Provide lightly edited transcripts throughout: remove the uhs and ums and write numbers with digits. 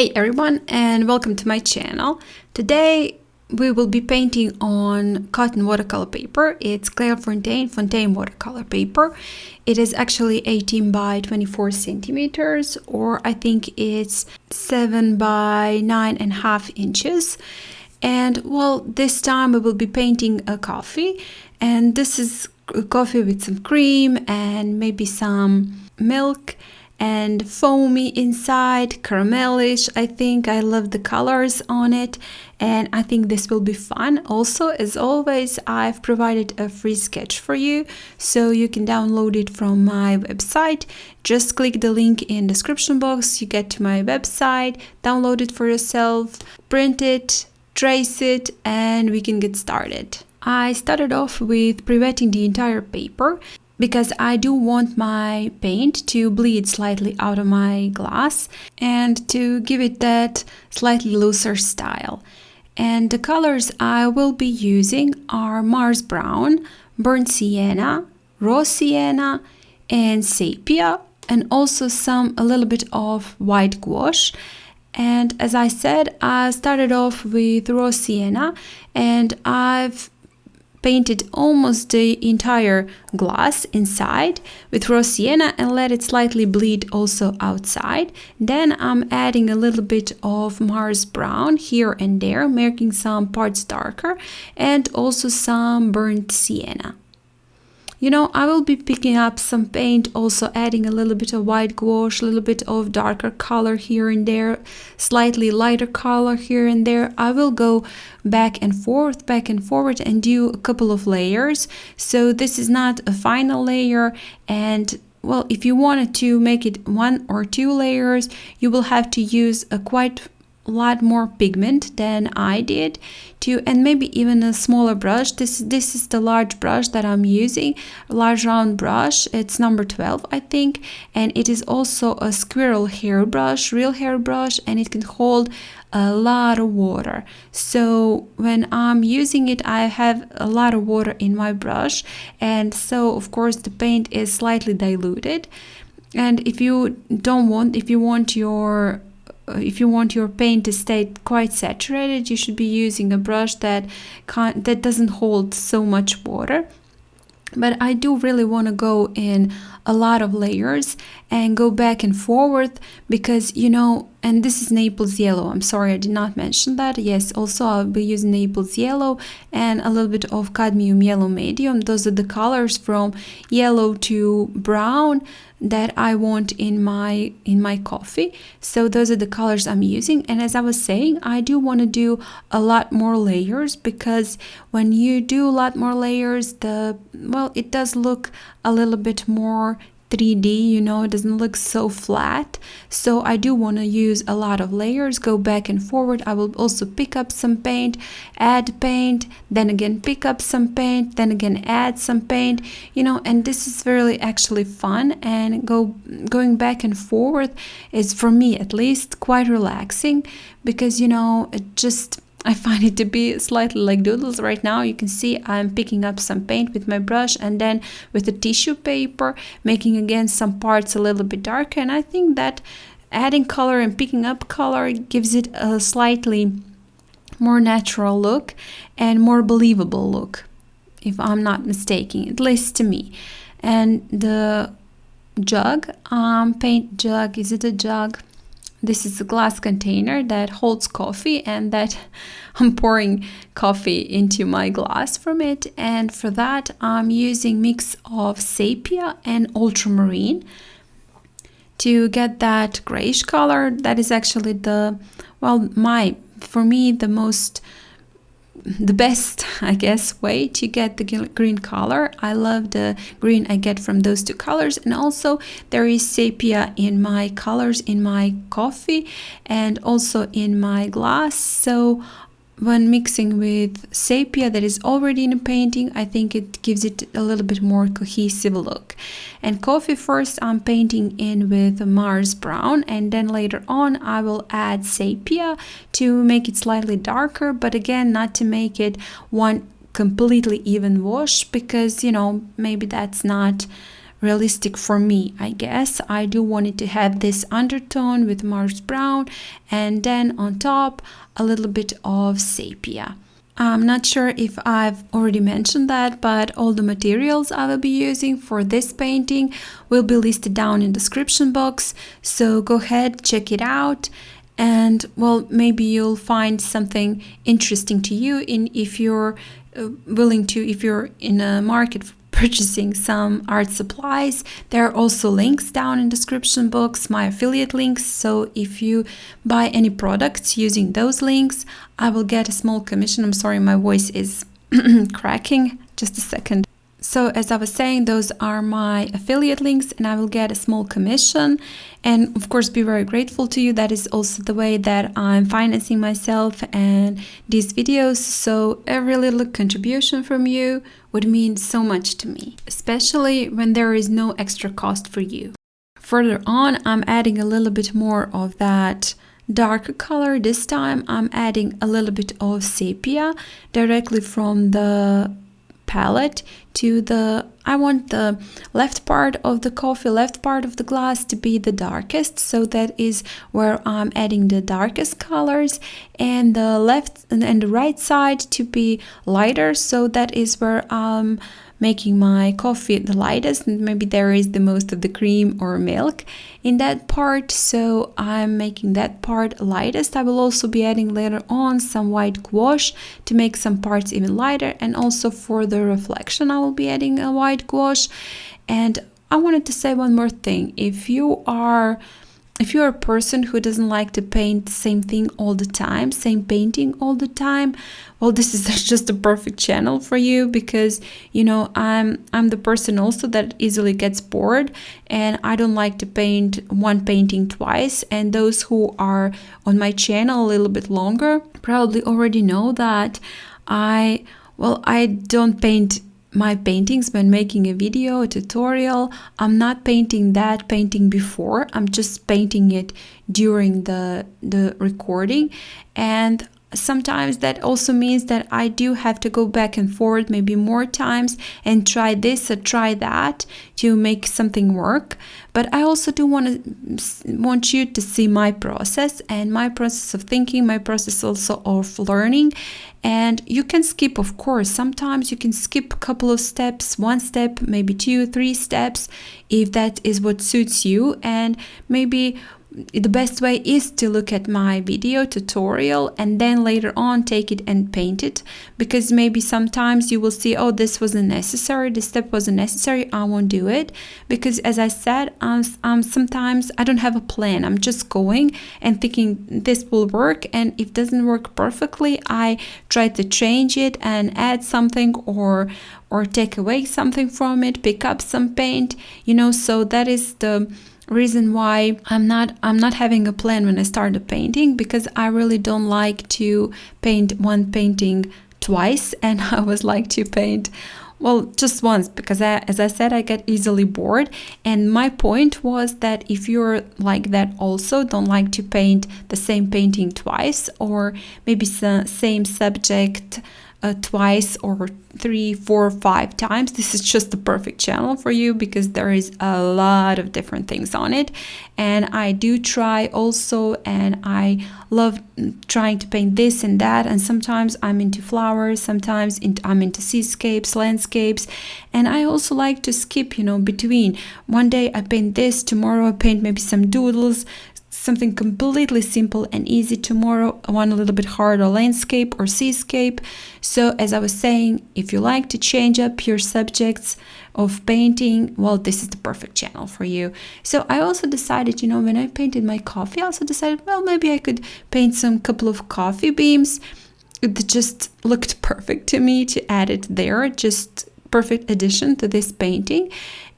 Hey everyone, and welcome to my channel. Today we will be painting on cotton watercolor paper. It's Clairefontaine Fontaine watercolor paper. It is actually 18 by 24 centimeters, or I think it's 7 by 9.5 inches. And well, this time we will be painting a coffee, and this is a coffee with some cream and maybe some milk and foamy inside, caramelish. I think I love the colors on it, and I think this will be fun. Also, as always, I've provided a free sketch for you, so you can download it from my website. Just click the link in the description box, you get to my website, download it for yourself, print it, trace it, and we can get started. I started off with pre-wetting the entire paper, because I do want my paint to bleed slightly out of my glass and to give it that slightly looser style. And the colors I will be using are Mars Brown, Burnt Sienna, Raw Sienna, and Sepia, and also a little bit of white gouache. And as I said, I started off with Raw Sienna, and I've painted almost the entire glass inside with raw sienna and let it slightly bleed also outside. Then I'm adding a little bit of Mars Brown here and there, making some parts darker, and also some burnt sienna. You know, I will be picking up some paint, also adding a little bit of white gouache, a little bit of darker color here and there, slightly lighter color here and there. I will go back and forward and do a couple of layers. So this is not a final layer, and well, if you wanted to make it 1 or 2 layers, you will have to use a quite lot more pigment than I did, and maybe even a smaller brush. This is the large brush that I'm using, a large round brush. It's number 12, I think, and it is also a squirrel hair brush, real hair brush, and it can hold a lot of water. So when I'm using it, I have a lot of water in my brush, and so of course the paint is slightly diluted. And if you want your paint to stay quite saturated, you should be using a brush that doesn't hold so much water. But I do really want to go in a lot of layers and go back and forward, because you know, and this is Naples yellow. I'm sorry I did not mention that. Yes, also I'll be using Naples yellow and a little bit of cadmium yellow medium. Those are the colors from yellow to brown that I want in my coffee. So those are the colors I'm using. And as I was saying, I do want to do a lot more layers, because when you do a lot more layers, it does look a little bit more 3D, you know, it doesn't look so flat. So I do want to use a lot of layers, go back and forward. I will also pick up some paint, add paint, then again pick up some paint, then again add some paint, you know, and this is really actually fun, and going back and forward is, for me at least, quite relaxing, because you know, I find it to be slightly like doodles. Right now you can see I'm picking up some paint with my brush, and then with the tissue paper making again some parts a little bit darker. And I think that adding color and picking up color gives it a slightly more natural look and more believable look, if I'm not mistaken, at least to me. And the jug, paint jug, is it a jug? This is a glass container that holds coffee, and that I'm pouring coffee into my glass from it. And for that, I'm using mix of Sepia and Ultramarine to get that grayish color. That is actually for me, the best, I guess, way to get the green color. I love the green I get from those two colors. And also there is sepia in my colors in my coffee and also in my glass. So when mixing with sepia that is already in a painting, I think it gives it a little bit more cohesive look. And coffee, first I'm painting in with Mars Brown, and then later on I will add sepia to make it slightly darker, but again, not to make it one completely even wash, because you know, maybe that's not realistic for me, I guess. I do want it to have this undertone with Mars brown, and then on top a little bit of sepia. I'm not sure if I've already mentioned that, but all the materials I will be using for this painting will be listed down in the description box, so go ahead, check it out, and well, maybe you'll find something interesting to you if you're if you're in a market for purchasing some art supplies. There are also links down in the description box, my affiliate links, so if you buy any products using those links, I will get a small commission. I'm sorry, my voice is cracking, just a second. So as I was saying, those are my affiliate links, and I will get a small commission, and of course be very grateful to you. That is also the way that I'm financing myself and these videos, so every little contribution from you would mean so much to me, especially when there is no extra cost for you. Further on, I'm adding a little bit more of that darker color. This time I'm adding a little bit of sepia directly from the palette to I want the left part of the coffee, left part of the glass to be the darkest, so that is where I'm adding the darkest colors, and the left and the right side to be lighter, so that is where I'm making my coffee the lightest, and maybe there is the most of the cream or milk in that part, so I'm making that part lightest. I will also be adding later on some white gouache to make some parts even lighter, and also for the reflection I will be adding a white gouache. And I wanted to say one more thing. If you're a person who doesn't like to paint the same thing all the time, same painting all the time, well, this is just a perfect channel for you, because you know I'm the person also that easily gets bored, and I don't like to paint one painting twice. And those who are on my channel a little bit longer probably already know that I don't paint my paintings when making a video, a tutorial. I'm not painting that painting before, I'm just painting it during the recording. And sometimes that also means that I do have to go back and forth maybe more times and try this or try that to make something work. But I also do want you to see my process, and my process of thinking, my process also of learning. And you can skip, of course. Sometimes you can skip a couple of steps, one step, maybe 2, 3 steps, if that is what suits you. And maybe the best way is to look at my video tutorial and then later on take it and paint it, because maybe sometimes you will see, oh, this wasn't necessary, this step wasn't necessary, I won't do it. Because as I said, sometimes I don't have a plan, I'm just going and thinking this will work, and if it doesn't work perfectly, I try to change it and add something or take away something from it, pick up some paint, you know. So that is the reason why I'm not having a plan when I start a painting, because I really don't like to paint one painting twice, and I always like to paint, well, just once, because as I said, I get easily bored. And my point was that if you're like that also, don't like to paint the same painting twice, or maybe same subject twice or 3, 4, 5 times, this is just the perfect channel for you, because there is a lot of different things on it. And I do try also, and I love trying to paint this and that, and sometimes I'm into flowers, sometimes I'm into seascapes, landscapes, and I also like to skip, you know, between. One day I paint this, tomorrow I paint maybe some doodles, something completely simple and easy. Tomorrow one a little bit harder, landscape or seascape. So as I was saying, if you like to change up your subjects of painting, well, this is the perfect channel for you. So I also decided, you know, when I painted my coffee, I also decided, well, maybe I could paint some couple of coffee beams. It just looked perfect to me to add it there, just perfect addition to this painting.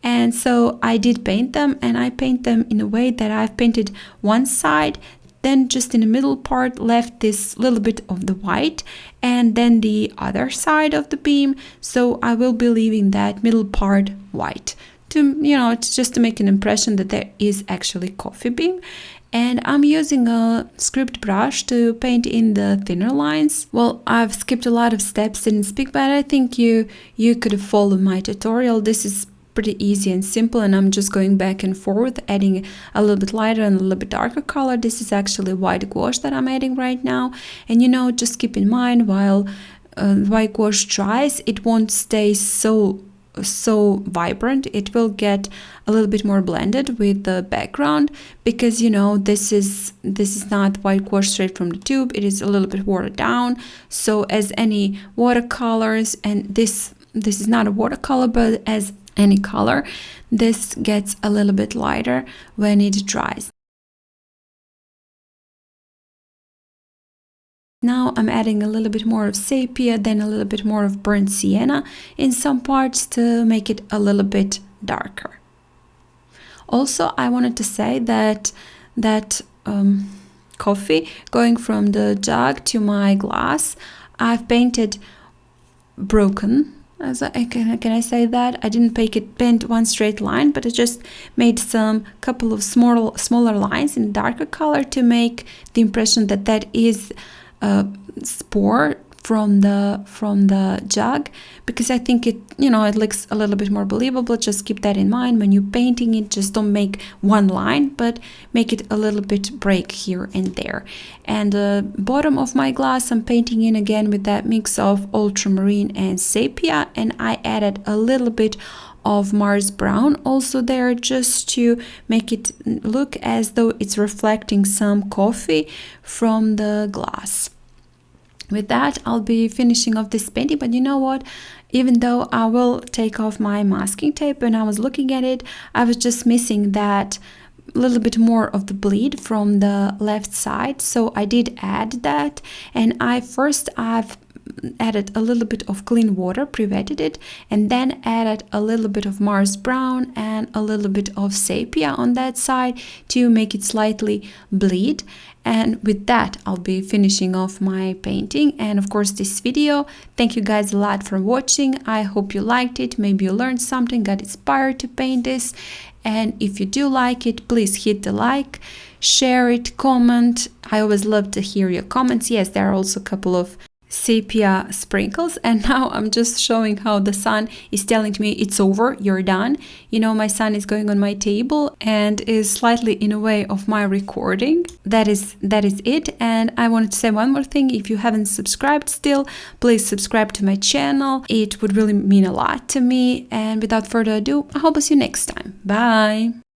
And so I did paint them, and I paint them in a way that I've painted one side, then just in the middle part left this little bit of the white, and then the other side of the beam. So I will be leaving that middle part white to, you know, it's just to make an impression that there is actually coffee beam. And I'm using a script brush to paint in the thinner lines. Well, I've skipped a lot of steps, didn't speak, but I think you could follow my tutorial. This is pretty easy and simple, and I'm just going back and forth, adding a little bit lighter and a little bit darker color. This is actually white gouache that I'm adding right now, and just keep in mind, while white gouache dries, it won't stay so vibrant. It will get a little bit more blended with the background, because this is not white gouache straight from the tube. It is a little bit watered down. So as any watercolors, and this is not a watercolor, but as any color, this gets a little bit lighter when it dries. Now I'm adding a little bit more of sepia, then a little bit more of burnt sienna in some parts to make it a little bit darker. Also, I wanted to say that coffee, going from the jug to my glass, I've painted broken. Can I say that? I didn't paint one straight line, but I just made some couple of smaller lines in darker color to make the impression that is spore from the jug, because I think it looks a little bit more believable. Just keep that in mind when you're painting it. Just don't make one line, but make it a little bit break here and there. And the bottom of my glass, I'm painting in again with that mix of ultramarine and sepia, and I added a little bit of Mars brown also there, just to make it look as though it's reflecting some coffee from the glass. With that, I'll be finishing off this painting, but you know what? Even though I will take off my masking tape, when I was looking at it, I was just missing that little bit more of the bleed from the left side, so I did add that. And I've added a little bit of clean water, pre-wetted it, and then added a little bit of Mars brown and a little bit of sepia on that side to make it slightly bleed. And with that, I'll be finishing off my painting and of course this video. Thank you guys a lot for watching. I hope you liked it. Maybe you learned something, got inspired to paint this. And if you do like it, please hit the like, share it, comment. I always love to hear your comments. Yes, there are also a couple of sepia sprinkles, and now I'm just showing how the sun is telling me it's over, you're done. My sun is going on my table and is slightly in a way of my recording. That is it. And I wanted to say one more thing. If you haven't subscribed still, please subscribe to my channel. It would really mean a lot to me. And without further ado, I hope to see you next time. Bye.